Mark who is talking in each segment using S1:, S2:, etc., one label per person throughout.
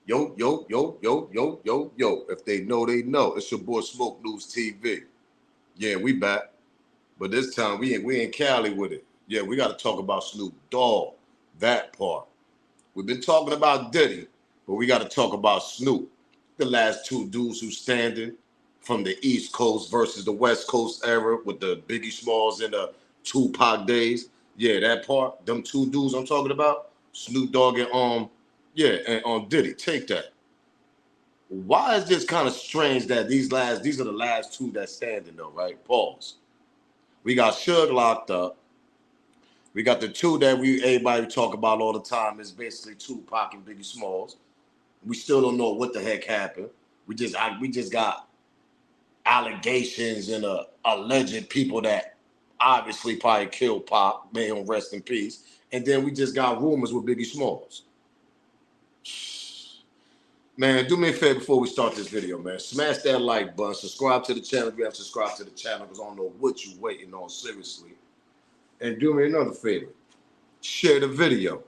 S1: Yo, yo, yo, yo, yo, yo, yo. If they know, they know. It's your boy Smoke News TV. Yeah, we back. But this time we in Cali with it. Yeah, we got to talk about Snoop Dogg. That part. We've been talking about Diddy, but we got to talk about Snoop. The last two dudes who standing from the East Coast versus the West Coast era with the Biggie Smalls and the Tupac days. Yeah, that part. Them two dudes I'm talking about. Snoop Dogg and Diddy. Take that. Why is this kind of strange that these are the last two that's standing though, right? Pause. We got Suge locked up. We got the two that everybody talk about all the time is basically Tupac and Biggie Smalls. We still don't know what the heck happened. We just got allegations and alleged people that obviously probably killed Pac, may him rest in peace. And then we just got rumors with Biggie Smalls. Man, do me a favor before we start this video, man. Smash that like button. Subscribe to the channel if you haven't subscribed to the channel because I don't know what you're waiting on, seriously. And do me another favor. Share the video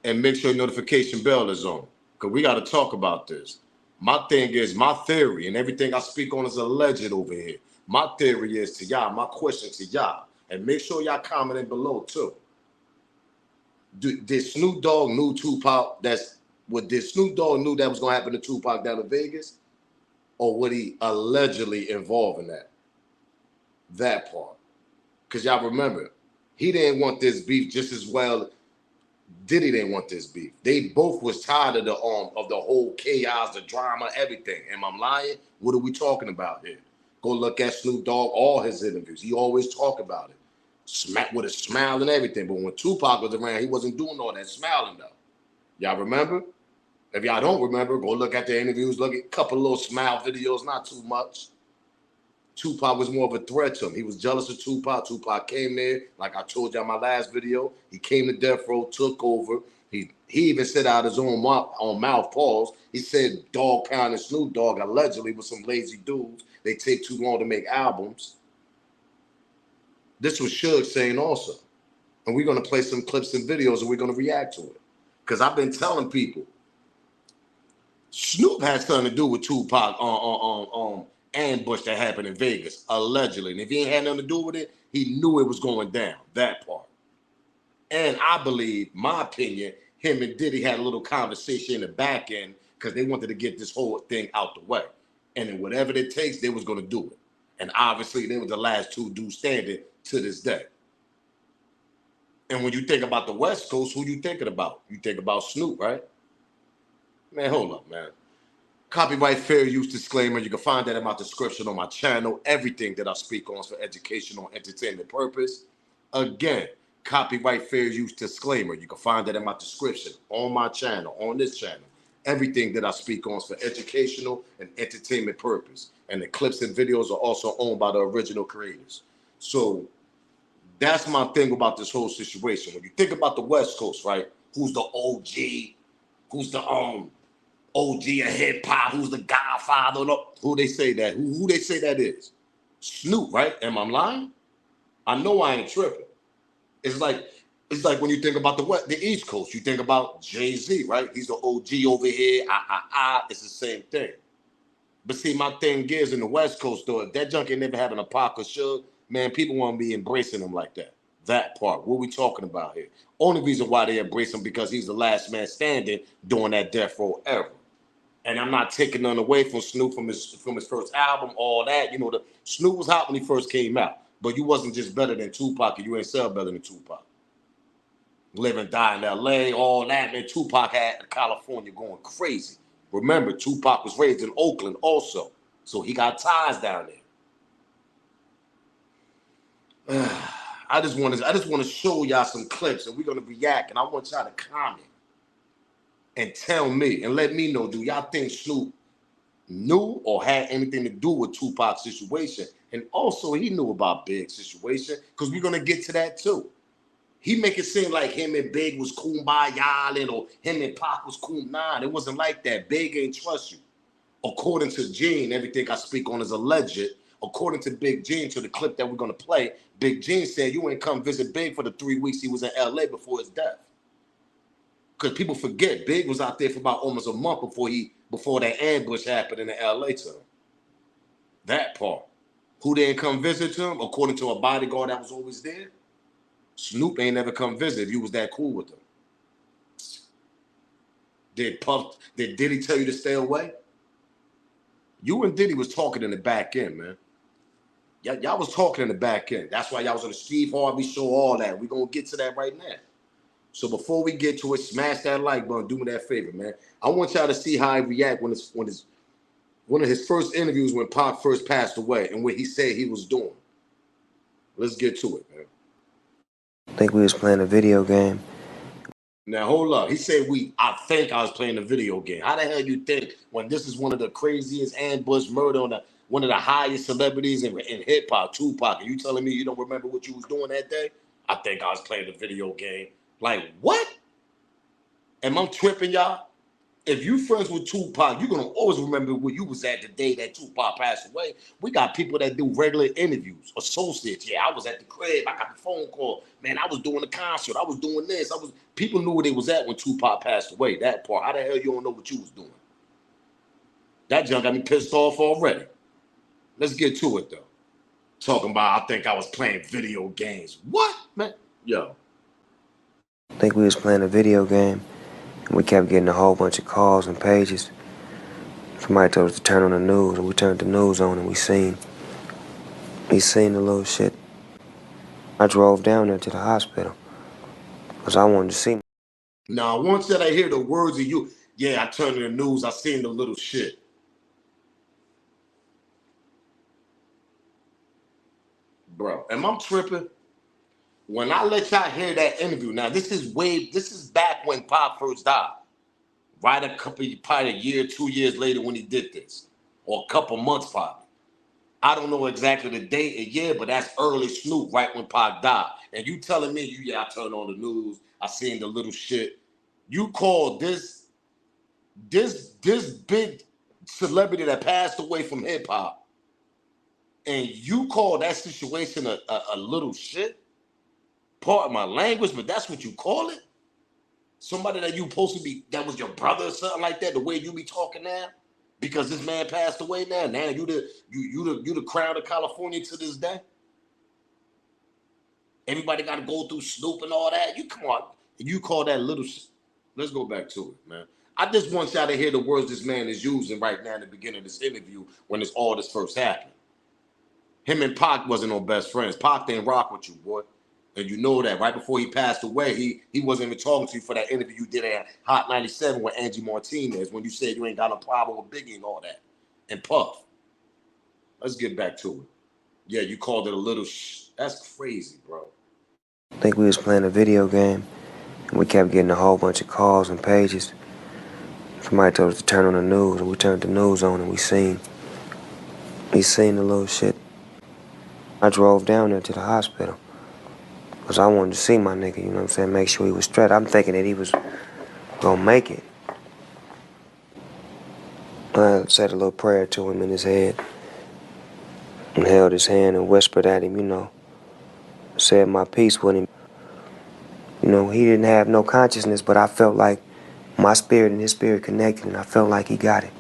S1: and make sure your notification bell is on because we got to talk about this. My thing is, my theory, and everything I speak on is alleged over here. My theory is to y'all, my question to y'all, and make sure y'all commenting below too. Did Snoop Dogg knew Tupac? Did Snoop Dogg knew that was gonna happen to Tupac down in Vegas, or would he allegedly involved in that? That part, because y'all remember, he didn't want this beef just as well. Diddy didn't want this beef. They both was tired of the whole chaos, the drama, everything. Am I lying? What are we talking about here? Go look at Snoop Dogg, all his interviews. He always talk about it, smack with a smile and everything. But when Tupac was around, he wasn't doing all that smiling though. Y'all remember? If y'all don't remember, go look at the interviews. Look at a couple little smile videos, not too much. Tupac was more of a threat to him. He was jealous of Tupac. Tupac came there, like I told y'all in my last video. He came to Death Row, took over. He even said out his own mouth, pause. He said Dogg Pound and Snoop Dogg allegedly were some lazy dudes. They take too long to make albums. This was Suge saying also. And we're going to play some clips and videos and we're going to react to it. Because I've been telling people, Snoop had something to do with Tupac ambush that happened in Vegas, allegedly. And if he ain't had nothing to do with it, he knew it was going down, that part. And I believe, my opinion, him and Diddy had a little conversation in the back end because they wanted to get this whole thing out the way. And then whatever it takes, they was going to do it. And obviously, they were the last two dudes standing to this day. And when you think about the West Coast, who you thinking about? You think about Snoop, right? Man, hold up, man. Copyright fair use disclaimer. You can find that in my description on my channel. Everything that I speak on is for educational, entertainment purpose. Again, copyright fair use disclaimer. You can find that in my description on my channel, on this channel. Everything that I speak on is for educational and entertainment purpose. And the clips and videos are also owned by the original creators. So that's my thing about this whole situation. When you think about the West Coast, right? Who's the OG? Who's the OG of hip hop? Who's the Godfather? Who they say that? Who they say that is? Snoop, right? Am I lying? I know I ain't tripping. It's like when you think about the East Coast, you think about Jay-Z, right? He's the OG over here. It's the same thing. But see, my thing is in the West Coast, though, if that junkie never having a Pac or Suge, man, people won't be embracing him like that. That part. What we talking about here? Only reason why they embrace him because he's the last man standing during that Death Row era. And I'm not taking none away from Snoop from his first album, all that. You know, the Snoop was hot when he first came out, but you wasn't just better than Tupac, and you ain't sell better than Tupac. Live and die in L.A., all that, man. Tupac had California going crazy. Remember, Tupac was raised in Oakland also, so he got ties down there. I just want to show y'all some clips, and we're gonna react, and I want y'all to comment and tell me and let me know, do y'all think Snoop knew or had anything to do with Tupac's situation? And also, he knew about Big's situation, because we're gonna get to that too. He make it seem like him and Big was kumbaya, or him and Pac was cool. Nah, it wasn't like that. Big ain't trust you. According to Gene, everything I speak on is alleged. According to Big Gene, to the clip that we're going to play, Big Gene said you ain't come visit Big for the 3 weeks he was in L.A. before his death. Because people forget, Big was out there for about almost a month before that ambush happened in the LA to him. That part. Who didn't come visit him, according to a bodyguard that was always there? Snoop ain't never come visit if you was that cool with him. Did Diddy tell you to stay away? You and Diddy was talking in the back end, man. Y'all was talking in the back end. That's why y'all was on the Steve Harvey show, all that. We're going to get to that right now. So before we get to it, smash that like button. Do me that favor, man. I want y'all to see how he react when one of his first interviews when Pac first passed away and what he said he was doing. Let's get to it, man.
S2: I think we was playing a video game.
S1: Now, hold up. He said I think I was playing a video game. How the hell you think when this is one of the craziest ambush murder on one of the highest celebrities in hip-hop, Tupac, and you telling me you don't remember what you was doing that day? I think I was playing a video game. Like, what? Am I tripping, y'all? If you friends with Tupac, you're going to always remember where you was at the day that Tupac passed away. We got people that do regular interviews, associates. Yeah, I was at the crib. I got the phone call. Man, I was doing the concert. I was doing this. People knew where they was at when Tupac passed away, that part. How the hell you don't know what you was doing? That junk got me pissed off already. Let's get to it, though. Talking about I think I was playing video games. What, man? Yo.
S2: I think we was playing a video game, and we kept getting a whole bunch of calls and pages. Somebody told us to turn on the news, and we turned the news on, and we seen the little shit. I drove down there to the hospital, because I wanted to see.
S1: Now, once that I hear the words of you, yeah, I turned on the news, I seen the little shit. Bro, am I tripping? When I let y'all hear that interview, now this is back when Pop first died. Right probably a year, 2 years later when he did this. Or a couple months probably. I don't know exactly the date and year, but that's early Snoop, right when Pac died. And you telling me, I turned on the news, I seen the little shit. You call this big celebrity that passed away from hip hop, and you call that situation a little shit? Pardon my language, but that's what you call it? Somebody that you supposed to be, that was your brother or something like that, the way you be talking now? Because this man passed away now. Now you the crown of California to this day. Everybody got to go through Snoop and all that. You come on, you call that little shit. Let's go back to it, man. I just want y'all to hear the words this man is using right now in the beginning of this interview when all this first happened. Him and Pac wasn't no best friends. Pac didn't rock with you, boy. And you know that right before he passed away, he wasn't even talking to you for that interview you did at Hot 97 with Angie Martinez when you said you ain't got no problem with Biggie and all that. And Puff. Let's get back to it. Yeah, you called it a little That's crazy, bro.
S2: I think we was playing a video game, and we kept getting a whole bunch of calls and pages. Somebody told us to turn on the news, and we turned the news on, and we seen the little shit. I drove down there to the hospital, because I wanted to see my nigga, you know what I'm saying, make sure he was straight. I'm thinking that he was gonna make it. I said a little prayer to him in his head, and held his hand and whispered at him, you know, said my piece with him. You know, he didn't have no consciousness, but I felt like my spirit and his spirit connected, and I felt like he got it.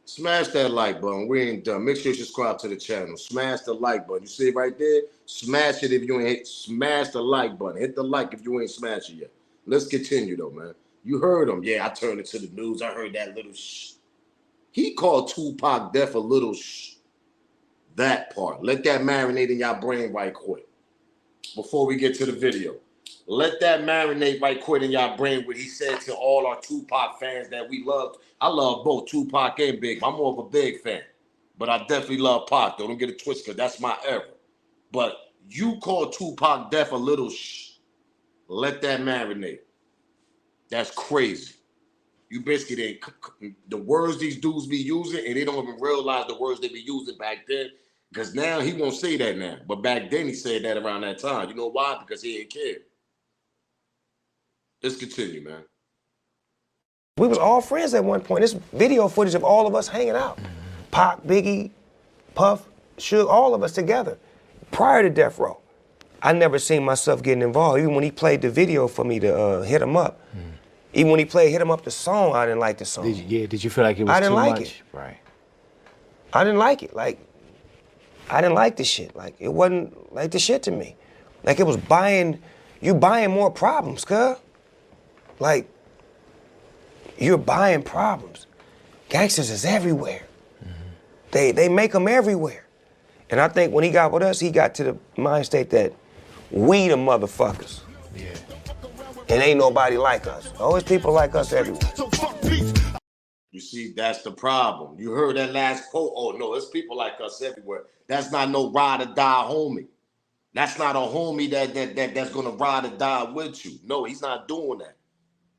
S1: Smash that like button. We ain't done. Make sure you subscribe to the channel. Smash the like button. You see it right there? Smash it if you ain't hit. Smash the like button. Hit the like if you ain't smashed it yet. Let's continue though, man. You heard him. Yeah, I turned it to the news. I heard that little He called Tupac death a little That part. Let that marinate in your brain right quick. Before we get to the video. Let that marinate right quick in your brain what he said to all our Tupac fans that we loved. I love both Tupac and Big. I'm more of a Big fan. But I definitely love Pac, though. Don't get it twisted, because that's my era. But you call Tupac death a little Let that marinate. That's crazy. You basically the words these dudes be using, and they don't even realize the words they be using back then. Because now he won't say that now. But back then he said that around that time. You know why? Because he didn't care. Let's continue, man.
S3: We was all friends at one point. There's video footage of all of us hanging out. Pac, Biggie, Puff, Suge, all of us together prior to Death Row. I never seen myself getting involved. Even when he played the video for me to hit him up, even when he played Hit 'em Up the song, I didn't like the song.
S4: Did you feel like it was
S3: I didn't
S4: too
S3: like
S4: much?
S3: it.
S4: Right.
S3: I didn't like it. Like, I didn't like the shit. Like, it wasn't like the shit to me. Like, it was you buying more problems, cuz. Like, you're buying problems. Gangsters is everywhere. They make them everywhere. And I think when he got with us, he got to the mind state that we the motherfuckers.
S4: Yeah.
S3: And ain't nobody like us. Always people like us everywhere.
S1: You see, that's the problem. You heard that last quote. Oh no, there's people like us everywhere. That's not no ride or die homie. That's not a homie that's gonna ride or die with you. No, he's not doing that.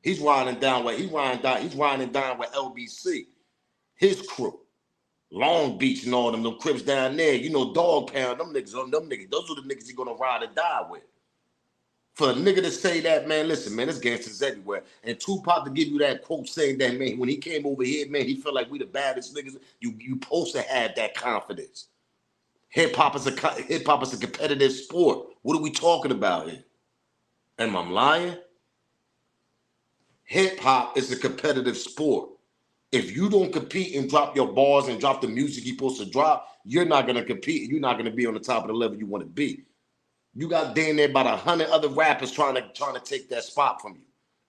S1: He's riding down with he's riding down with LBC, his crew. Long Beach and all them Crips down there, you know, Dog Pound, them niggas, those are the niggas he gonna ride or die with. For a nigga to say that, man, listen, man, there's gangsters everywhere. And Tupac to give you that quote saying that, man, when he came over here, man, he felt like we the baddest niggas. You supposed to have that confidence. Hip hop is a competitive sport. What are we talking about here? Am I lying? Hip hop is a competitive sport. If you don't compete and drop your bars and drop the music you're supposed to drop, you're not gonna compete. You're not gonna be on the top of the level you want to be. You got damn near about 100 other rappers trying to take that spot from you.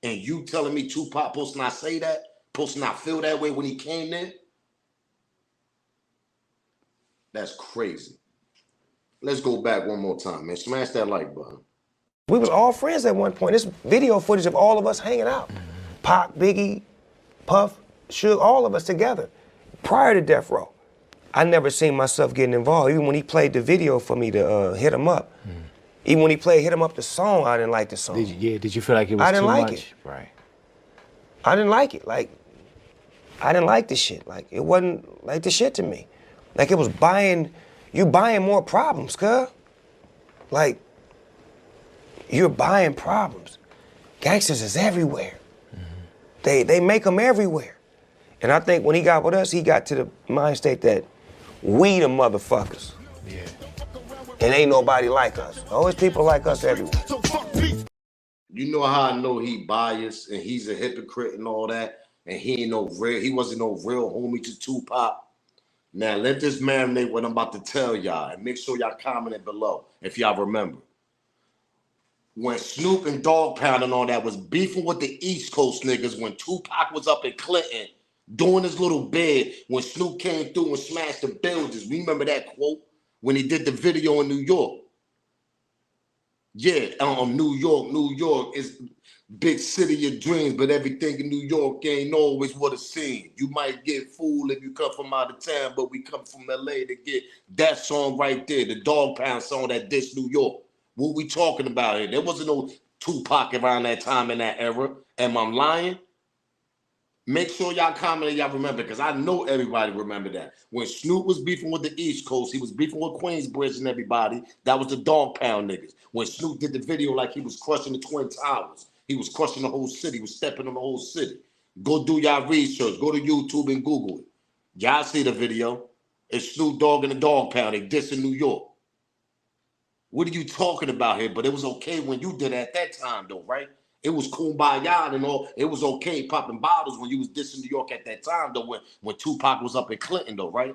S1: And you telling me Tupac supposed to not say that? Supposed to not feel that way when he came there? That's crazy. Let's go back one more time, man. Smash that like button.
S3: We was all friends at one point. There's video footage of all of us hanging out. Pac, Biggie, Puff, Suge, all of us together. Prior to Death Row. I never seen myself getting involved. Even when he played the video for me to hit him up. Even when he played Hit 'em Up the song, I didn't like the song.
S4: Did you feel like it was
S3: I didn't
S4: too
S3: like
S4: much?
S3: it.
S4: Right.
S3: I didn't like it. Like, I didn't like the shit. Like, it wasn't like the shit to me. Like, it was you buying more problems, cuz. Like, you're buying problems. Gangsters is everywhere. They make them everywhere. And I think when he got with us, he got to the mind state that we the motherfuckers.
S4: Yeah.
S3: And ain't nobody like us. Always people like us everywhere.
S1: You know how I know he biased and he's a hypocrite and all that, and he wasn't no real homie to Tupac. Now let this marinate what I'm about to tell y'all, and make sure y'all comment it below if y'all remember. When Snoop and Dogg Pound and all that was beefing with the East Coast niggas, when Tupac was up in Clinton doing his little bid, when Snoop came through and smashed the buildings, remember that quote? When he did the video in New York. Yeah, New York is big city of dreams, but everything in New York ain't always what it seems. You might get fooled if you come from out of town, but we come from LA to get that song right there, the Dogg Pound song that diss New York. What we talking about here? There wasn't no Tupac around that time in that era. Am I lying? Make sure y'all comment and y'all remember, because I know everybody remember that. When Snoop was beefing with the East Coast, he was beefing with Queensbridge and everybody. That was the Dog Pound niggas. When Snoop did the video like he was crushing the Twin Towers, he was crushing the whole city, he was stepping on the whole city. Go do y'all research. Go to YouTube and Google it. Y'all see the video. It's Snoop Dogg and the Dog Pound. They dissing New York. What are you talking about here? But it was okay when you did it at that time, though, right? It was kumbaya and all. It was okay popping bottles when you was dissing New York at that time, though, when Tupac was up in Clinton, though, right?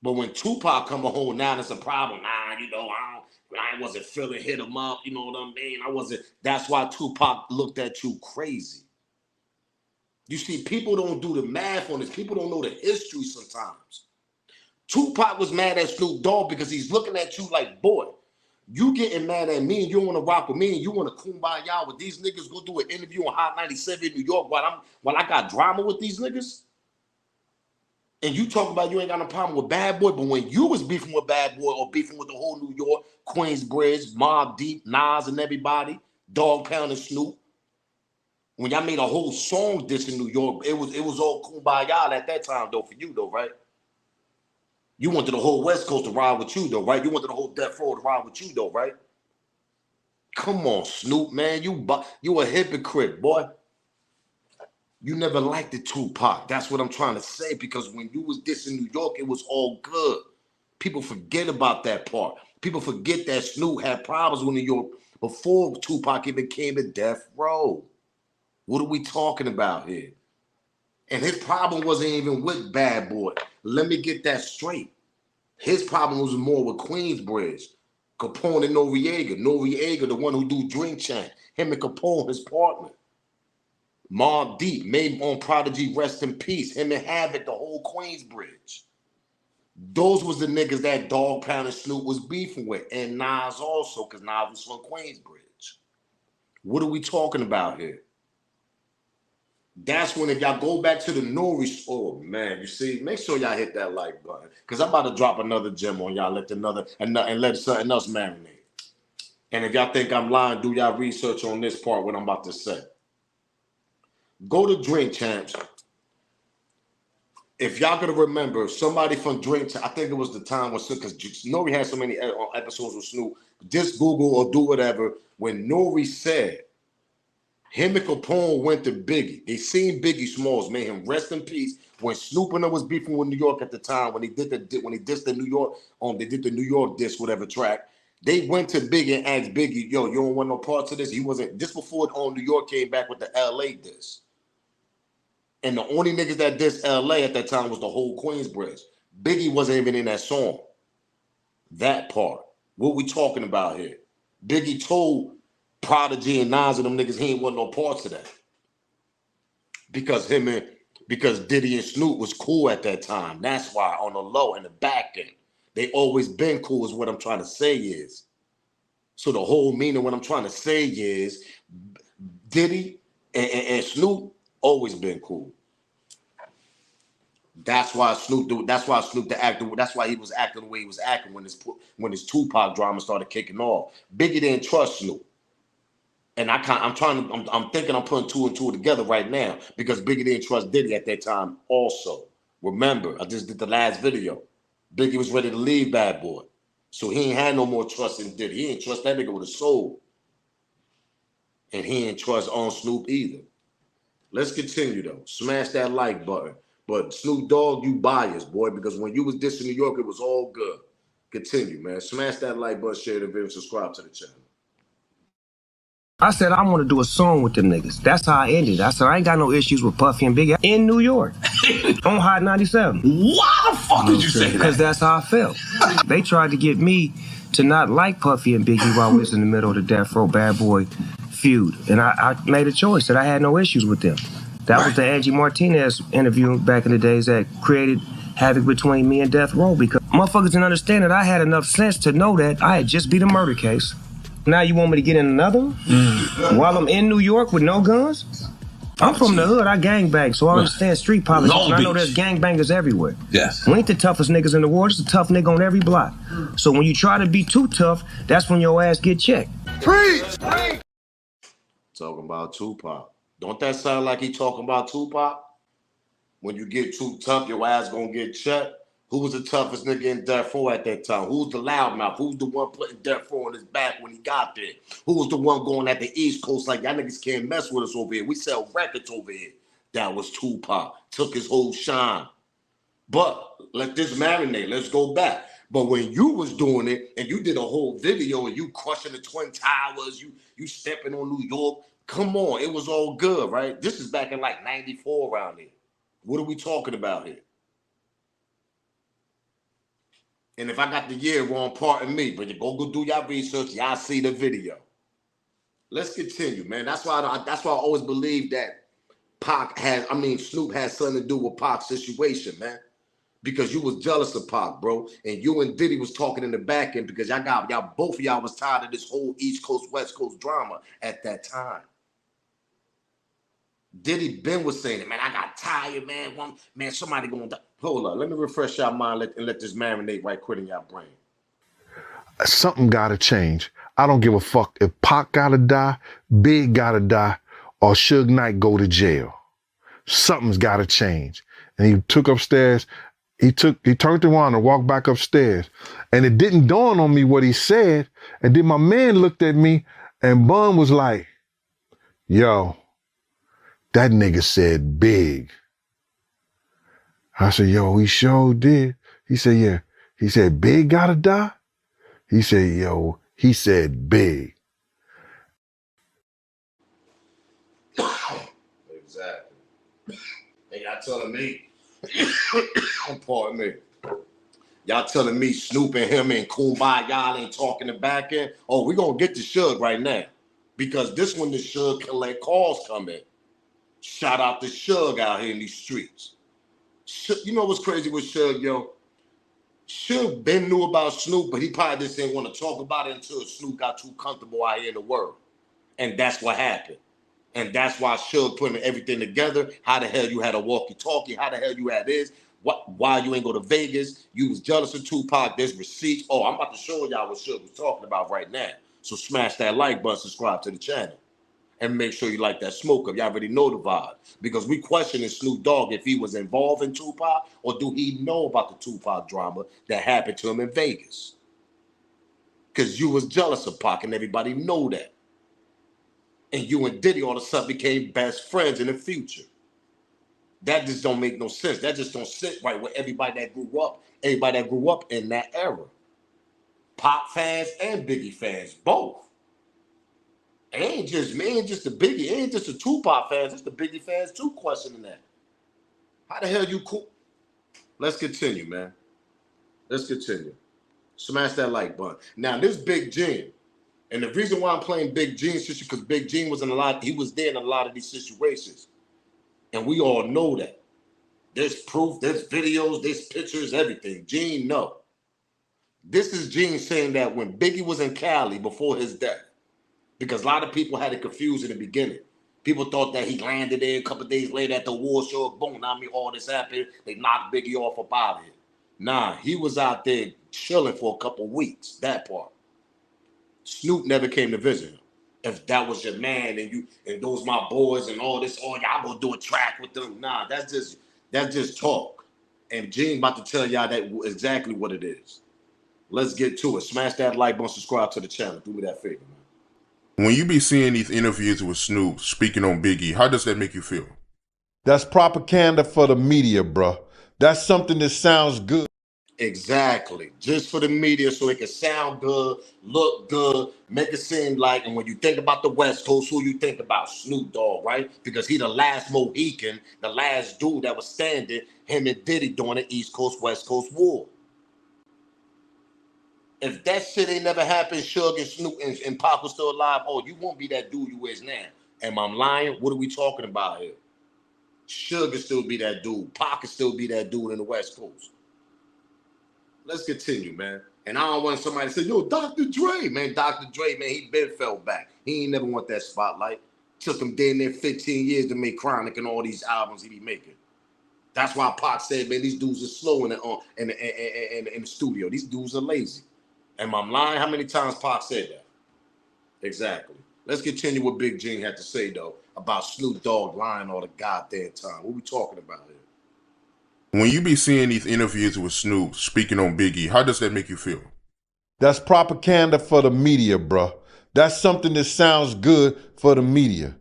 S1: But when Tupac come home, now there's a problem. Nah, you know, I wasn't feeling Hit 'em Up, you know what I mean? I wasn't. That's why Tupac looked at you crazy. You see, people don't do the math on this. People don't know the history sometimes. Tupac was mad at Snoop Dogg because he's looking at you like, boy, you getting mad at me and you want to rock with me and you want to kumbaya with these niggas, go do an interview on Hot 97 in New York while I got drama with these niggas? And you talk about you ain't got no problem with Bad Boy, but when you was beefing with Bad Boy or beefing with the whole New York, Queensbridge, Mobb Deep, Nas and everybody, Dogg Pound and Snoop, when y'all made a whole song dissing New York, it was all kumbaya at that time, though, for you, though, right? You wanted the whole West Coast to ride with you, though, right? You wanted the whole Death Row to ride with you, though, right? Come on, Snoop, man. You a hypocrite, boy. You never liked the Tupac. That's what I'm trying to say, because when you was dissing New York, it was all good. People forget about that part. People forget that Snoop had problems with New York before Tupac even came to death row. What are we talking about here? And his problem wasn't even with Bad Boy. Let me get that straight. His problem was more with Queensbridge, Capone and Noriega. Noriega, the one who do Drink Champ. Him and Capone, his partner. Mobb Deep, made on Prodigy, rest in peace. Him and Havoc, the whole Queensbridge. Those was the niggas that Dogg Pound and Snoop was beefing with. And Nas also, because Nas was from Queensbridge. What are we talking about here? That's when, if y'all go back to the Nori, oh man, you see, make sure y'all hit that like button, because I'm about to drop another gem on y'all, and let something else marinate. And if y'all think I'm lying, do y'all research on this part, what I'm about to say. Go to Drink Champs. If y'all gonna remember, somebody from Drink Champs, I think it was the time when, because Nori had so many episodes with Snoop, just Google or do whatever, when Nori said, him and Capone went to Biggie. They seen Biggie Smalls, made him rest in peace. When Snoop and them was beefing with New York at the time, when he dissed the New York, they did the New York diss, whatever track. They went to Biggie and asked Biggie, yo, you don't want no parts of this? He wasn't, just before New York came back with the LA diss. And the only niggas that dissed LA at that time was the whole Queensbridge. Biggie wasn't even in that song. That part. What we talking about here? Biggie told Prodigy and Nas and them niggas, he ain't want no parts of that. Because Diddy and Snoop was cool at that time. That's why on the low and the back end, they always been cool is what I'm trying to say is. So the whole meaning of what I'm trying to say is Diddy and Snoop always been cool. That's why Snoop that's why he was acting the way he was acting when his Tupac drama started kicking off. Biggie didn't trust Snoop. And I'm thinking I'm putting two and two together right now because Biggie didn't trust Diddy at that time also. Remember, I just did the last video. Biggie was ready to leave Bad Boy. So he ain't had no more trust in Diddy. He ain't trust that nigga with a soul. And he ain't trust on Snoop either. Let's continue though. Smash that like button. But Snoop Dogg, you biased, boy, because when you was dissing New York, it was all good. Continue, man. Smash that like button, share the video, subscribe to the channel.
S3: I said I want to do a song with them niggas. That's how I ended. I said I ain't got no issues with Puffy and Biggie in New York on Hot 97.
S5: Why the fuck did you say that?
S3: Because that's how I felt. They tried to get me to not like Puffy and Biggie while we was in the middle of the Death Row Bad Boy feud. And I made a choice that I had no issues with them. That was the Angie Martinez interview back in the days that created havoc between me and Death Row because motherfuckers didn't understand that I had enough sense to know that I had just beat a murder case. Now you want me to get in another one? While I'm in New York with no guns? I'm from the hood, I gangbang, so I understand street politics. I know there's gangbangers everywhere.
S5: Yes.
S3: We ain't the toughest niggas in the world, just a tough nigga on every block. So when you try to be too tough, that's when your ass get checked.
S1: Preach! Talking about Tupac. Don't that sound like he talking about Tupac? When you get too tough, your ass gonna get checked. Who was the toughest nigga in Death Row at that time? Who's the loudmouth? Who's the one putting Death Row on his back when he got there? Who was the one going at the East Coast like, y'all niggas can't mess with us over here. We sell records over here. That was Tupac. Took his whole shine. But let this marinate. Let's go back. But when you was doing it and you did a whole video and you crushing the Twin Towers, you stepping on New York, come on, it was all good, right? This is back in like 94 around here. What are we talking about here? And if I got the year wrong, pardon me, but you go do y'all research, y'all see the video. Let's continue, man. That's why I always believe that Snoop has something to do with Pac's situation, man. Because you was jealous of Pac, bro. And you and Diddy was talking in the back end because both of y'all was tired of this whole East Coast, West Coast drama at that time. Diddy Ben was saying it, man, I got tired, man. Somebody gonna die. Hold on, let me refresh y'all mind and let this marinate right quick in y'all brain.
S6: Something gotta change. I don't give a fuck if Pac gotta die, Big gotta die, or Suge Knight go to jail. Something's gotta change. And he took upstairs, he turned around and walked back upstairs. And it didn't dawn on me what he said. And then my man looked at me and Bun was like, yo, that nigga said Big. I said, yo, he sure did. He said, yeah. He said, Big gotta die? He said, yo, he said big.
S1: Exactly. And y'all telling me, pardon me, y'all telling me Snoop and him and Kumbaya, y'all ain't talking the back end? Oh, we gonna get to Suge right now. Because this one, the Suge can let calls come in. Shout out to Suge out here in these streets. You know what's crazy with Suge, yo? Suge been knew about Snoop, but he probably just didn't want to talk about it until Snoop got too comfortable out here in the world. And that's what happened. And that's why Suge putting everything together. How the hell you had a walkie-talkie? How the hell you had this? Why you ain't go to Vegas? You was jealous of Tupac. There's receipts. Oh, I'm about to show y'all what Suge was talking about right now. So smash that like button, subscribe to the channel. And make sure you like that smoke up. Y'all already know the vibe. Because we questioning Snoop Dogg if he was involved in Tupac or do he know about the Tupac drama that happened to him in Vegas? Because you was jealous of Pac and everybody know that. And you and Diddy all of a sudden became best friends in the future. That just don't make no sense. That just don't sit right with everybody that grew up in that era. Pop fans and Biggie fans, both. It ain't just me, ain't just the Biggie, it ain't just the Tupac fans, it's the Biggie fans too questioning that. How the hell you cool? Let's continue, man. Let's continue. Smash that like button. Now this Big Gene, and the reason why I'm playing Big Gene's sister, because Big Gene was he was there in a lot of these situations. And we all know that. There's proof, there's videos, there's pictures, everything. Gene, no. This is Gene saying that when Biggie was in Cali before his death, because a lot of people had it confused in the beginning. People thought that he landed there a couple days later at the war show, boom, I mean, all this happened. They knocked Biggie off up out of here. Nah, he was out there chilling for a couple weeks, that part. Snoop never came to visit him. If that was your man and those my boys and all this, oh, y'all gonna do a track with them. Nah, that's just talk. And Gene about to tell y'all that exactly what it is. Let's get to it. Smash that like button, subscribe to the channel. Do me that favor, man.
S7: When you be seeing these interviews with Snoop speaking on Biggie, how does that make you feel?
S8: That's propaganda for the media, bro. That's something that sounds good.
S1: Exactly. Just for the media so it can sound good, look good, make it seem like, and when you think about the West Coast, who you think about? Snoop Dogg, right? Because he the last Mohican, the last dude that was standing, him and Diddy doing the East Coast, West Coast war. If that shit ain't never happened, Suge and Snoop and Pac was still alive, oh, you won't be that dude you is now. Am I lying? What are we talking about here? Suge can still be that dude. Pac can still be that dude in the West Coast. Let's continue, man. And I don't want somebody to say, yo, Dr. Dre, man. Dr. Dre, man, he been fell back. He ain't never want that spotlight. Took him damn near 15 years to make Chronic and all these albums he be making. That's why Pac said, man, these dudes are slow in the studio. These dudes are lazy. Am I lying? How many times Pac said that? Exactly. Let's continue what Big Gene had to say, though, about Snoop Dogg lying all the goddamn time. What we talking about here?
S7: When you be seeing these interviews with Snoop speaking on Biggie, how does that make you feel?
S8: That's propaganda for the media, bro. That's something that sounds good for the media.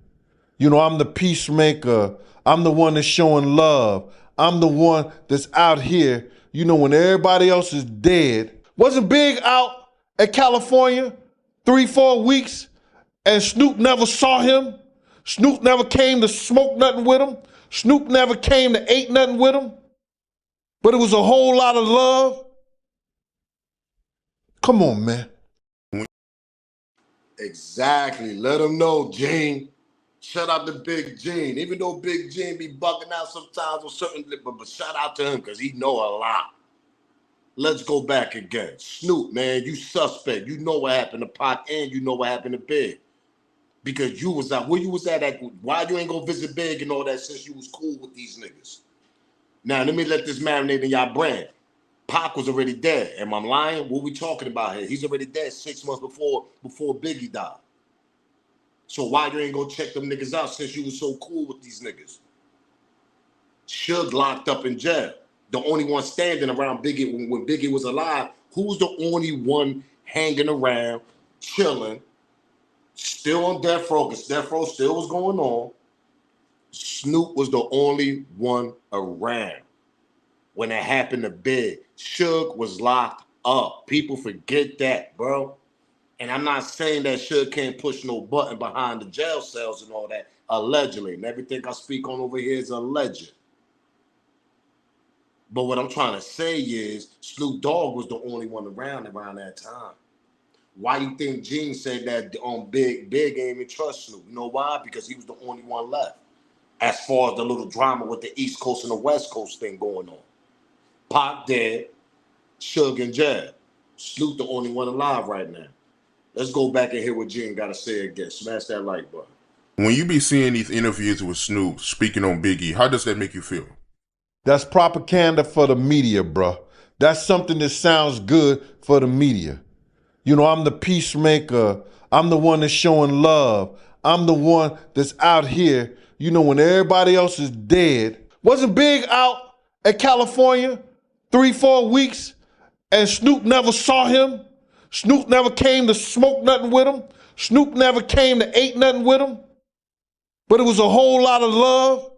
S8: You know, I'm the peacemaker. I'm the one that's showing love. I'm the one that's out here, you know, when everybody else is dead. Wasn't Big out at California 3-4 weeks and Snoop never saw him? Snoop never came to smoke nothing with him? Snoop never came to eat nothing with him? But it was a whole lot of love? Come on, man.
S1: Exactly. Let him know, Gene. Shout out to Big Gene. Even though Big Gene be bugging out sometimes on certain, but shout out to him because he know a lot. Let's go back again. Snoop, man, you suspect. You know what happened to Pac and you know what happened to Big. Because you was out. Where you was at? Why you ain't go visit Big and all that since you was cool with these niggas? Now, let me let this marinate in y'all brand. Pac was already dead. Am I lying? What we talking about here? He's already dead 6 months before Biggie died. So why you ain't go check them niggas out since you was so cool with these niggas? Suge locked up in jail. The only one standing around Biggie when Biggie was alive. Who's the only one hanging around, chilling, still on death row, because death row still was going on? Snoop was the only one around when it happened to Big. Suge was locked up. People forget that, bro. And I'm not saying that Suge can't push no button behind the jail cells and all that, allegedly. And everything I speak on over here is alleged. But what I'm trying to say is Snoop Dogg was the only one around that time. Why you think Gene said that Big ain't even trust Snoop? You know why? Because he was the only one left. As far as the little drama with the East Coast and the West Coast thing going on. Pop dead, Suge in jail. Snoop the only one alive right now. Let's go back and hear what Gene got to say again. Smash that like button.
S7: When you be seeing these interviews with Snoop speaking on Biggie, how does that make you feel?
S8: That's propaganda for the media, bruh. That's something that sounds good for the media. You know, I'm the peacemaker. I'm the one that's showing love. I'm the one that's out here, you know, when everybody else is dead. Wasn't Big out at California 3-4 weeks and Snoop never saw him? Snoop never came to smoke nothing with him. Snoop never came to eat nothing with him. But it was a whole lot of love.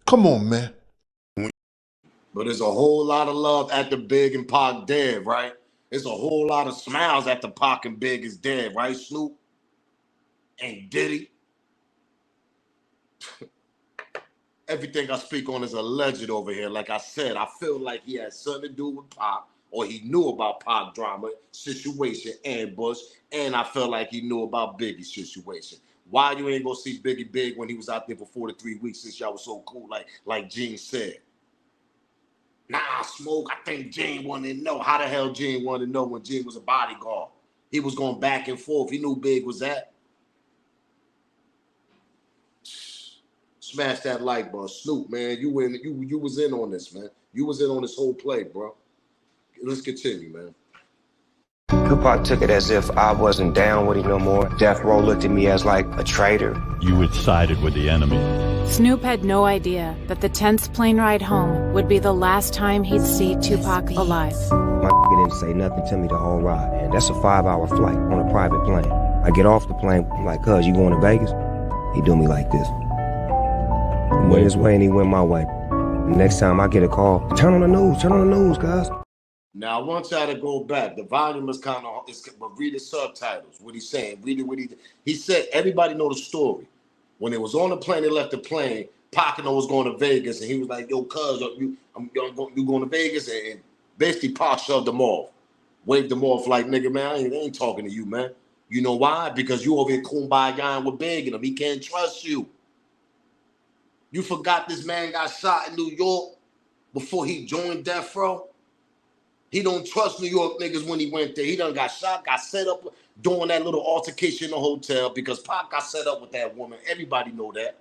S8: Come on, man.
S1: But there's a whole lot of love after Big and Pac dead, right? There's a whole lot of smiles after Pac and Big is dead, right, Snoop? And Diddy. Everything I speak on is alleged over here. Like I said, I feel like he had something to do with Pac, or he knew about Pac drama, situation, ambush, and I feel like he knew about Biggie's situation. Why you ain't gonna see Biggie Big when he was out there for 4 to 3 weeks since y'all was so cool, like Gene said? Nah, Smoke, I think Gene wanted to know. How the hell Gene wanted to know when Gene was a bodyguard? He was going back and forth. He knew Big was at. Smash that like button. Snoop, man, you was in on this, man. You was in on this whole play, bro. Let's continue, man.
S3: Tupac took it as if I wasn't down with it no more. Death Row looked at me as like a traitor.
S9: You had sided with the enemy.
S10: Snoop had no idea that the tense plane ride home would be the last time he'd see Tupac alive.
S3: My didn't say nothing to me the whole ride, and that's a 5-hour flight on a private plane. I get off the plane, I'm like, cuz, you going to Vegas? He do me like this. He went his way and he went my way. The next time I get a call, turn on the news, cuz.
S1: Now, I want y'all to go back. The volume is kind of, but read the subtitles. What he's saying. Read it. He said, everybody know the story. When they was on the plane, they left the plane. Pac was going to Vegas, and he was like, yo, cuz, you going to Vegas? And basically, Pac shoved them off. Waved them off like, nigga, man, I ain't talking to you, man. You know why? Because you over here kumbayaing with Big and him. He can't trust you. You forgot this man got shot in New York before he joined Death Row? He don't trust New York niggas when he went there. He done got shot, got set up during that little altercation in the hotel because Pac got set up with that woman. Everybody know that.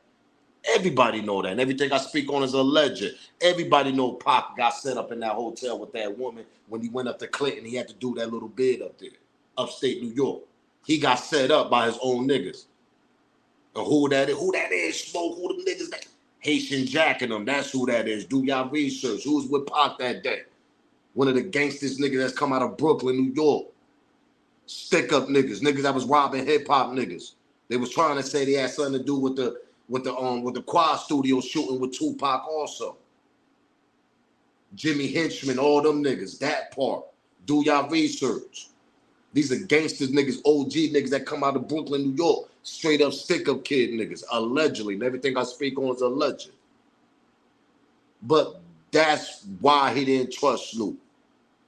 S1: Everybody know that. And everything I speak on is alleged. Everybody know Pac got set up in that hotel with that woman when he went up to Clinton. He had to do that little bid up there, upstate New York. He got set up by his own niggas. And who that is, Smoke, who them niggas that? Haitian Jack and them, that's who that is. Do y'all research. Who was with Pac that day? One of the gangsters niggas that's come out of Brooklyn, New York. Stick up niggas that was robbing hip hop niggas. They was trying to say they had something to do with the Quad Studio shooting with Tupac also. Jimmy Henchman, all them niggas, that part. Do y'all research. These are gangsters niggas, OG niggas that come out of Brooklyn, New York. Straight up stick up kid niggas, allegedly. And everything I speak on is alleged. But that's why he didn't trust Snoop.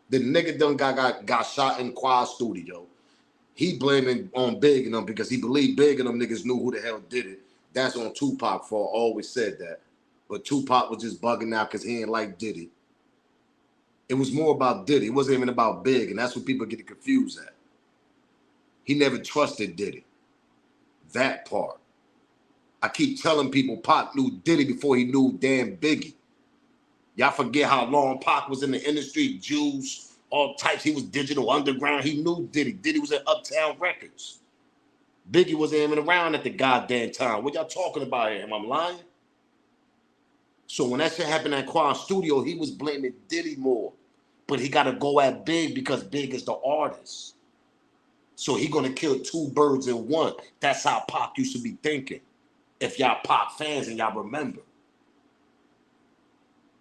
S1: The nigga done got shot in Quad Studio. He blaming on Big and them because he believed Big and them niggas knew who the hell did it. That's on Tupac fault. Always said that. But Tupac was just bugging out because he ain't like Diddy. It was more about Diddy. It wasn't even about Big, and that's what people get confused at. He never trusted Diddy. That part. I keep telling people Pac knew Diddy before he knew damn Biggie. Y'all forget how long Pac was in the industry, Juice, all types. He was digital underground. He knew Diddy. Diddy was at Uptown Records. Biggie wasn't even around at the goddamn time. What y'all talking about here? Am I lying? So when that shit happened at Quad Studio, he was blaming Diddy more. But he got to go at Big because Big is the artist. So he going to kill two birds in one. That's how Pac used to be thinking. If y'all Pac fans and y'all remember.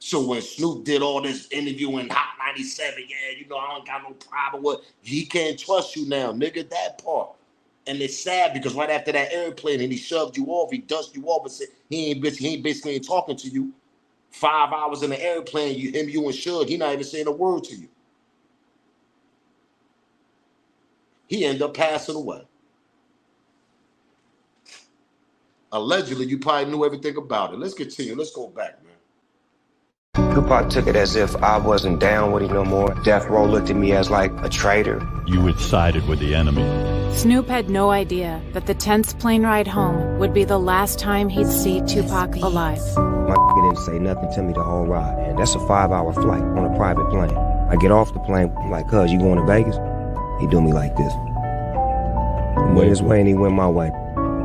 S1: So when Snoop did all this interview in Hot 97, yeah, you know, I don't got no problem with, he can't trust you now, nigga, that part. And it's sad because right after that airplane and he shoved you off, he dusted you off and said he ain't basically ain't talking to you. 5 hours in the airplane, you and Suge, he not even saying a word to you. He ended up passing away. Allegedly, you probably knew everything about it. Let's continue. Let's go back, man.
S3: Tupac took it as if I wasn't down with it no more. Death Row looked at me as like a traitor.
S9: You had sided with the enemy.
S10: Snoop had no idea that the tense plane ride home would be the last time he'd see Tupac alive.
S3: My didn't say nothing to me the whole ride, and that's a 5-hour flight on a private plane. I get off the plane, I'm like, cuz, you going to Vegas? He do me like this. He went his way and he went my way.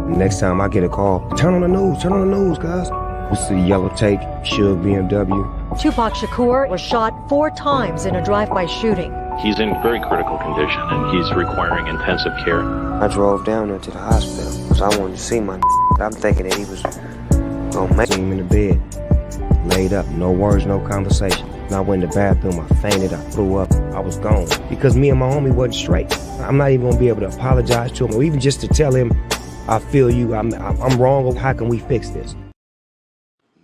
S3: Next time I get a call, turn on the news, cuz. We see yellow tape, Suge BMW.
S11: Tupac Shakur was shot 4 times in a drive-by shooting.
S12: He's in very critical condition and he's requiring intensive care.
S2: I drove down there to the hospital because I wanted to see my I'm thinking that he was gonna make
S3: him in the bed, laid up, no words, no conversation. And I went in the bathroom, I fainted, I threw up, I was gone. Because me and my homie wasn't straight. I'm not even gonna be able to apologize to him or even just to tell him, I feel you, I'm wrong, how can we fix this?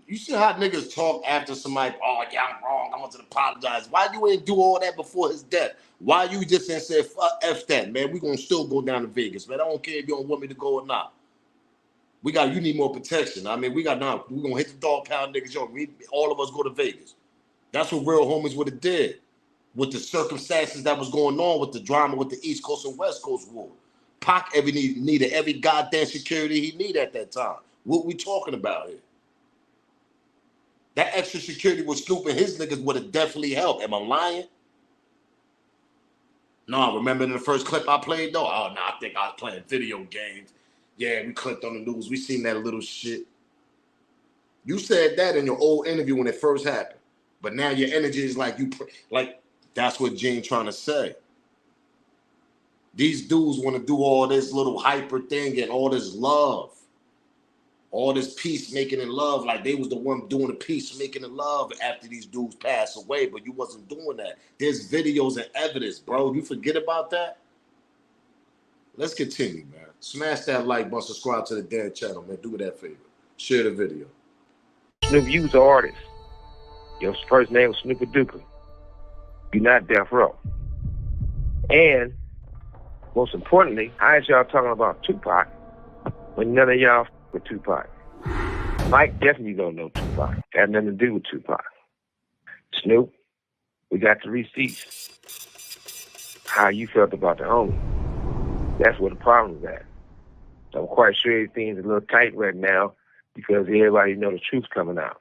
S1: You see how niggas talk after somebody, oh, yeah, I'm wrong, I want to apologize. Why you ain't do all that before his death? Why you just ain't say, F that, man? We gonna still go down to Vegas, man. I don't care if you don't want me to go or not. You need more protection. I mean, we're gonna hit the dog pound niggas, yo. All of us go to Vegas. That's what real homies would have did. With the circumstances that was going on with the drama with the East Coast and West Coast war. Pac needed every goddamn security he needed at that time. What we talking about here? That extra security with Snoop and his niggas would have definitely helped. Am I lying? No, remember in the first clip I played though? Oh, no, I think I was playing video games. Yeah, we clicked on the news. We seen that little shit. You said that in your old interview when it first happened. But now your energy is like that's what Gene trying to say. These dudes want to do all this little hyper thing and all this love. All this peacemaking and love, like they was the one doing the peacemaking and love after these dudes passed away, but you wasn't doing that. There's videos and evidence, bro. You forget about that? Let's continue, man. Smash that like button, subscribe to the damn channel, man. Do me that favor. Share the video.
S3: Snoop, you was an artist. Your first name was Snooper Duper. You're not Death Row. And most importantly, I ain't y'all talking about Tupac when none of y'all with Tupac. Mike definitely don't know Tupac. Had nothing to do with Tupac. Snoop, we got the receipts. How you felt about the homie. That's where the problem is at. So I'm quite sure everything's a little tight right now because everybody know the truth's coming out.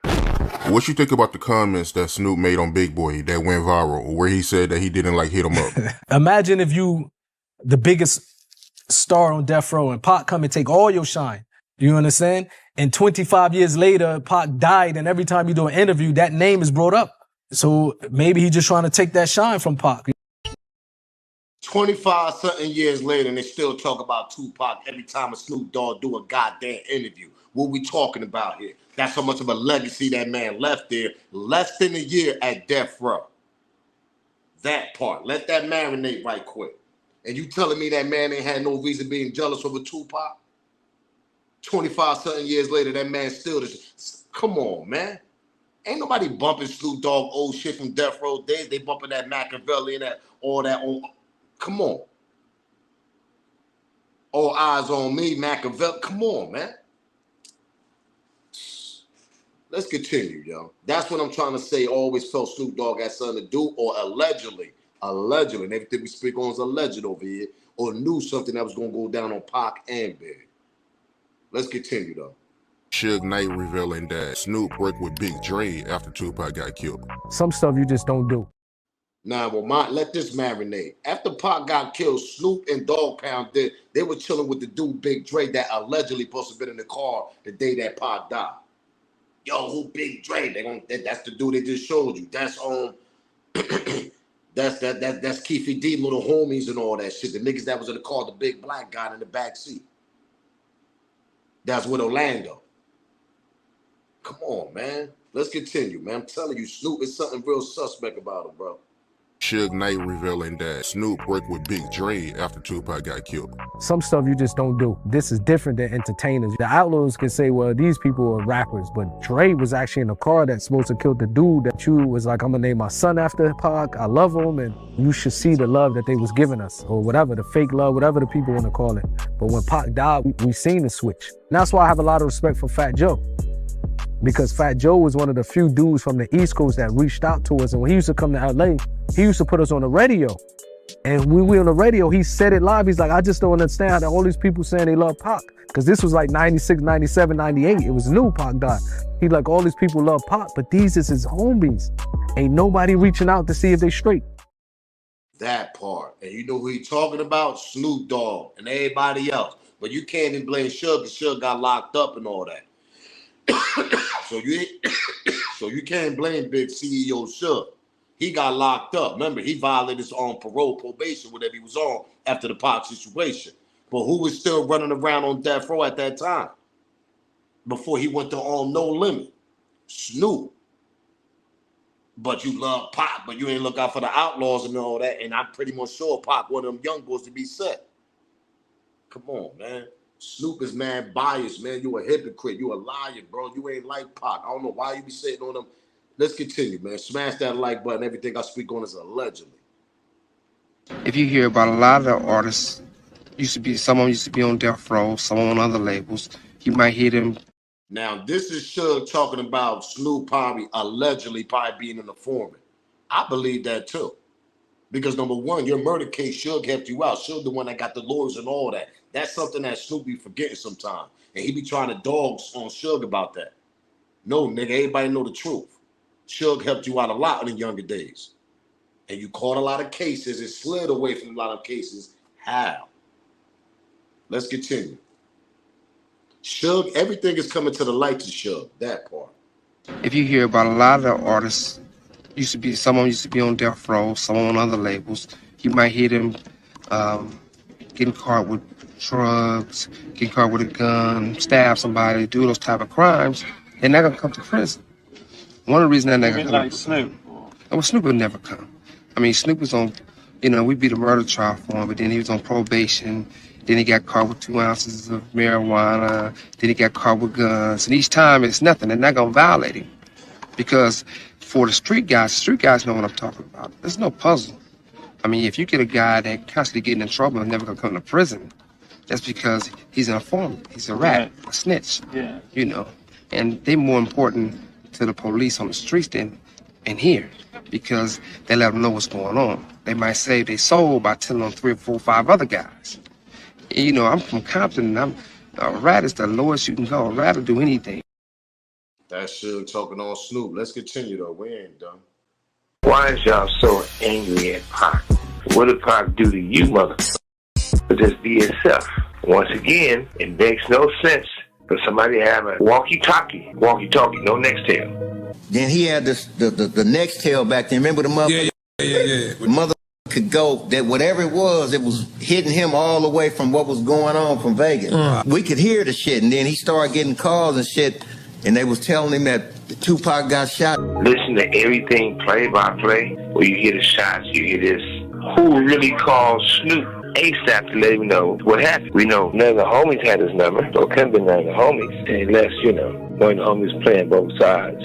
S7: What you think about the comments that Snoop made on Big Boy that went viral, where he said that he didn't hit him up?
S13: Imagine if you, the biggest star on Death Row, and Pac come and take all your shine. You understand? And 25 years later, Pac died, and every time you do an interview, that name is brought up. So maybe he's just trying to take that shine from Pac.
S1: 25-something years later, and they still talk about Tupac every time a Snoop Dogg do a goddamn interview. What we talking about here? That's how much of a legacy that man left there. Less than a year at Death Row. That part. Let that marinate right quick. And you telling me that man ain't had no reason being jealous over Tupac? 25-something years later, that man still just... Come on, man. Ain't nobody bumping Snoop Dogg old shit from Death Row days. They bumping that Machiavelli and all that old... Come on. All eyes on me, Machiavelli. Come on, man. Let's continue, yo. That's what I'm trying to say. Always felt Snoop Dogg had something to do, or allegedly, and everything we speak on is alleged over here, or knew something that was going to go down on Pac and Big. Let's continue, though.
S7: Suge Knight revealing that Snoop worked with Big Dre after Tupac got killed.
S13: Some stuff you just don't do.
S1: Nah, well, let this marinate. After Pac got killed, Snoop and Dogg Pound they were chilling with the dude Big Dre that allegedly supposed to have been in the car the day that Pac died. Yo, who Big Dre? That's the dude they just showed you. That's that's Keefy D, little homies and all that shit. The niggas that was in the car, the big black guy in the back seat. That's with Orlando. Come on, man. Let's continue, man. I'm telling you, Snoop is something real suspect about him, bro.
S7: Suge Knight revealing that Snoop worked with Big Dre after Tupac got killed.
S13: Some stuff you just don't do. This is different than entertainers. The Outlaws can say, well, these people are rappers, but Dre was actually in a car that's supposed to kill the dude that you was like, I'm gonna name my son after Pac. I love him, and you should see the love that they was giving us, or whatever, the fake love, whatever the people want to call it. But when Pac died, we seen the switch. And that's why I have a lot of respect for Fat Joe. Because Fat Joe was one of the few dudes from the East Coast that reached out to us. And when he used to come to LA, he used to put us on the radio. And when we were on the radio, he said it live. He's like, I just don't understand how all these people saying they love Pac. Because this was like 96, 97, 98. It was new Pac died. He like, all these people love Pac, but these is his homies. Ain't nobody reaching out to see if they straight.
S1: That part. And you know who he talking about? Snoop Dogg and everybody else. But you can't even blame Suge because Suge got locked up and all that. So you can't blame Big CEO Suge. He got locked up. Remember, he violated his own probation, whatever he was on after the Pac situation. But who was still running around on death row at that time? Before he went to No Limit? Snoop. But you love Pac, but you ain't look out for the Outlaws and all that. And I'm pretty much sure Pac one of them young boys to be set. Come on, man. Snoop is mad biased, man. You a hypocrite. You a liar, bro. You ain't like Pac. I don't know why you be sitting on them. Let's continue, man. Smash that like button. Everything I speak on is allegedly.
S3: If you hear about a lot of the artists, someone used to be on death row, someone on other labels, you might hear them.
S1: Now, this is Suge talking about Snoop allegedly being an informant. I believe that too. Because number one, your murder case, Suge helped you out. Suge the one that got the lawyers and all that. That's something that Snoop be forgetting sometimes. And he be trying to dog on Suge about that. No, nigga, everybody know the truth. Suge helped you out a lot in the younger days. And you caught a lot of cases and slid away from a lot of cases. How? Let's continue. Suge, everything is coming to the light to Suge, that part.
S3: If you hear about a lot of the artists, someone used to be on death row, someone on other labels, you might hear them getting caught with drugs, getting caught with a gun, stab somebody, do those type of crimes. They're not gonna come to prison. One of the reasons they're not gonna come
S14: like Snoop.
S3: Well, Snoop would never come. I mean, Snoop was on, we beat a murder trial for him, but then he was on probation. Then he got caught with 2 ounces of marijuana. Then he got caught with guns. And each time it's nothing. They're not gonna violate him. Because for the street guys know what I'm talking about. There's no puzzle. I mean, if you get a guy that constantly getting in trouble and never gonna come to prison, that's because he's an informant. He's a rat, a snitch.
S14: Yeah.
S3: And they're more important to the police on the streets than in here, because they let them know what's going on. They might save their soul by telling on 3 or 4 or 5 other guys. I'm from Compton, and a rat is the lowest you can go. A rat will do anything.
S1: That's Suge talking on Snoop. Let's continue though. We ain't done.
S15: Why is y'all so angry at Pac? What did Pac do to you, motherfucker? But just be yourself. Once again, it makes no sense for somebody to have a walkie-talkie, no Nextel.
S16: Then he had the Nextel back then. Remember the mother? Yeah. The mother could go, that whatever it was hitting him all the way from what was going on from Vegas. We could hear the shit, and then he started getting calls and shit, and they was telling him that Tupac got shot.
S15: Listen to everything play by play, where you hear the shots, you hear this. Who really called Snoop ASAP to let him know what happened? We know none of the homies had his number, so it couldn't have been none of the homies, unless, one of the homies playing both sides.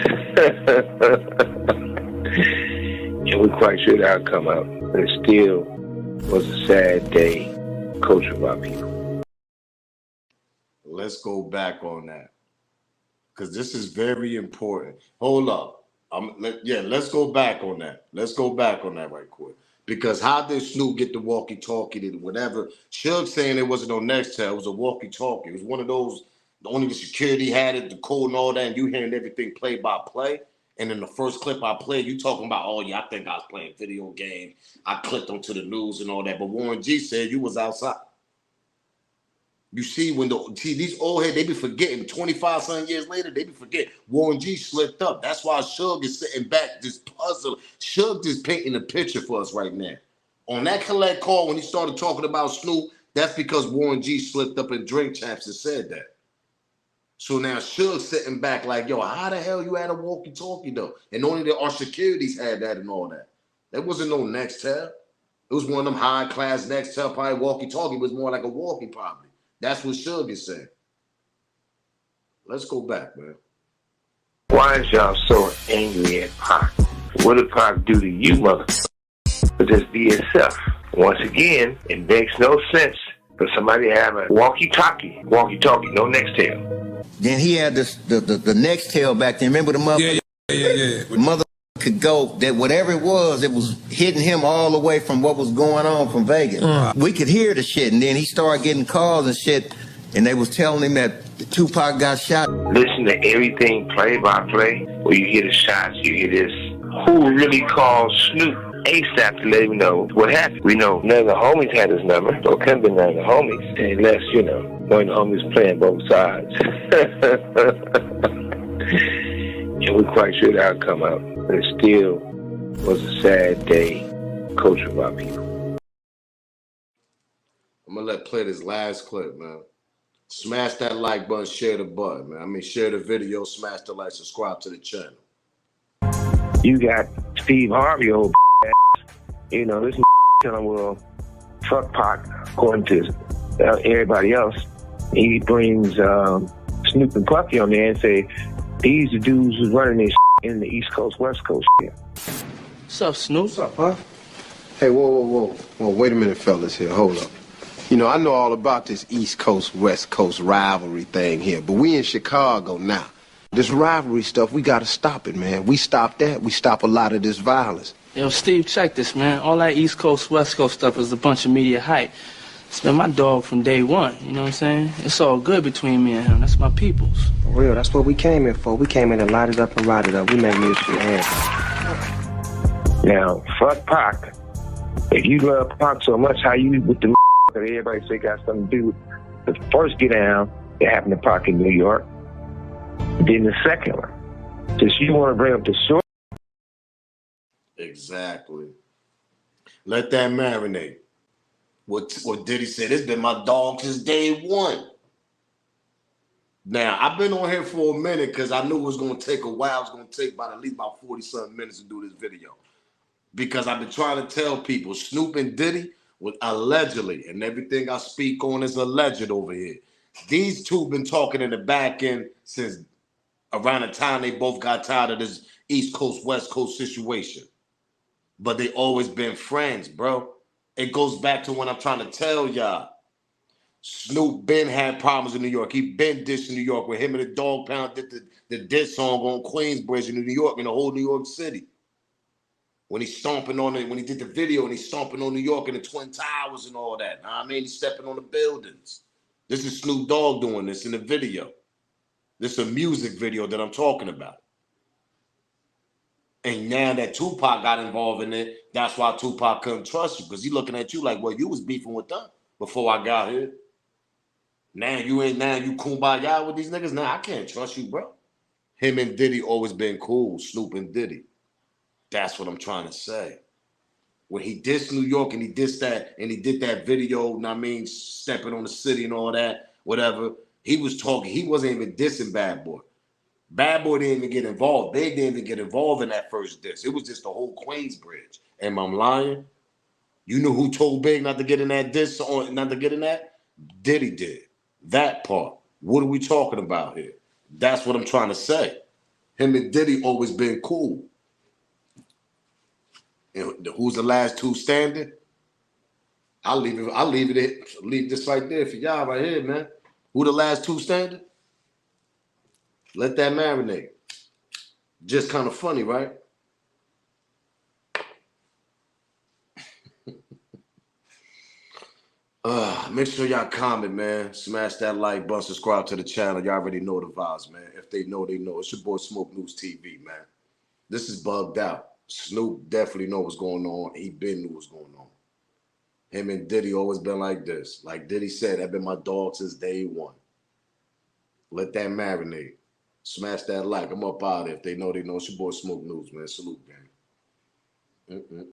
S15: And we're quite sure that'll come out. But it still was a sad day coaching my people.
S1: Let's go back on that, because this is very important. Hold up. Let's go back on that. Let's go back on that right quick. Because how did Snoop get the walkie-talkie and whatever? Suge saying it wasn't no Nextel, it was a walkie-talkie. It was one of those, only the security had it, the code and all that, and you hearing everything play by play. And in the first clip I played, you talking about, oh yeah, I think I was playing video games. I clicked onto the news and all that. But Warren G said you was outside. You see, these old heads, they be forgetting 25-something years later, they be forgetting Warren G slipped up. That's why Suge is sitting back, this puzzle. Suge just painting a picture for us right now. On that collect call, when he started talking about Snoop, that's because Warren G slipped up in Drink Champs and said that. So now Suge's sitting back like, yo, how the hell you had a walkie-talkie though? And only our securities had that and all that. There wasn't no Nextel. It was one of them high-class Nextel, probably walkie-talkie. It was more like a walkie probably. That's what Suge is saying. Let's go back, man.
S15: Why is y'all so angry at Pac? What did Pac do to you, mother? Just be yourself. Once again, it makes no sense for somebody to have a walkie-talkie, no Nextel.
S16: Then he had this the Nextel back then. Remember the mother? The mother could go that whatever it was hitting him all the way from what was going on from Vegas. We could hear the shit, and then he started getting calls and shit, and they was telling him that Tupac got shot.
S15: Listen to everything play by play. Where you hear the shots, you hear this. Who really called Snoop ASAP to let him know what happened? We know none of the homies had his number. Or couldn't be none of the homies. Unless, one of the homies playing both sides. And we're quite sure that'll come out. But it still was a sad day coaching of our people.
S1: I'm gonna play this last clip, man. Smash that like button, share the button, man. I mean, share the video, smash the like, subscribe to the channel.
S15: You got Steve Harvey, old ass. This telling him, well, fuck Pac, according to everybody else. He brings Snoop and Puffy on there and say, these the dudes who's running this in the East Coast, West Coast shit.
S3: What's up, Snoop?
S14: What's up, huh? Hey, whoa. Wait a minute, fellas here. Hold up. I know all about this East Coast, West Coast rivalry thing here, but we in Chicago now. This rivalry stuff, we gotta stop it, man. We stop that, we stop a lot of this violence.
S17: Yo, Steve, check this, man. All that East Coast, West Coast stuff is a bunch of media hype. It's been my dog from day one, you know what I'm saying? It's all good between me and him. That's my peoples.
S3: For real, that's what we came here for. We came in to light it up and ride it up. We make music for everybody.
S15: Now, fuck Pac. If you love Pac so much, how you with the that everybody say got something to do with the first get down that happened to Pac in New York, then the second one. Since you want to bring up the short.
S1: Exactly. Let that marinate. What Diddy said, it's been my dog since day one. Now, I've been on here for a minute because I knew it was going to take a while. It was going to take at least 40-something minutes to do this video. Because I've been trying to tell people, Snoop and Diddy was allegedly, and everything I speak on is alleged over here. These two been talking in the back end since around the time they both got tired of this East Coast, West Coast situation. But they always been friends, bro. It goes back to when I'm trying to tell y'all. Snoop been had problems in New York. He been dissed in New York with him and the Dog Pound did the diss song on Queensbridge in New York, in the whole New York City. When he's stomping on it, when he did the video and he's stomping on New York and the Twin Towers and all that. I mean, he's stepping on the buildings. This is Snoop Dogg doing this in the video. This is a music video that I'm talking about. And now that Tupac got involved in it, that's why Tupac couldn't trust you, because he looking at you like, well, you was beefing with them before I got here. Now you kumbaya with these niggas. Now I can't trust you, bro. Him and Diddy always been cool, Snoop and Diddy. That's what I'm trying to say. When he dissed New York and he dissed that, and he did that video, stepping on the city and all that, whatever, he was talking, he wasn't even dissing Bad Boy. Bad Boy didn't even get involved. They didn't even get involved in that first diss. It was just the whole Queensbridge. Am I lying? You know who told Big not to get in that diss, or not to get in that? Diddy did. That part. What are we talking about here? That's what I'm trying to say. Him and Diddy always been cool. And who's the last two standing? I'll leave this right there for y'all right here, man. Who the last two standing? Let that marinate. Just kind of funny, right? Make sure y'all comment, man. Smash that like button, subscribe to the channel. Y'all already know the vibes, man. If they know, they know. It's your boy Smoke News TV, man. This is bugged out. Snoop definitely know what's going on. He been knew what's going on. Him and Diddy always been like this. Like Diddy said, I've been my dog since day one. Let that marinate. Smash that like. I'm up out of it. If they know, they know. It's your boy Smoke News, man. Salute, gang.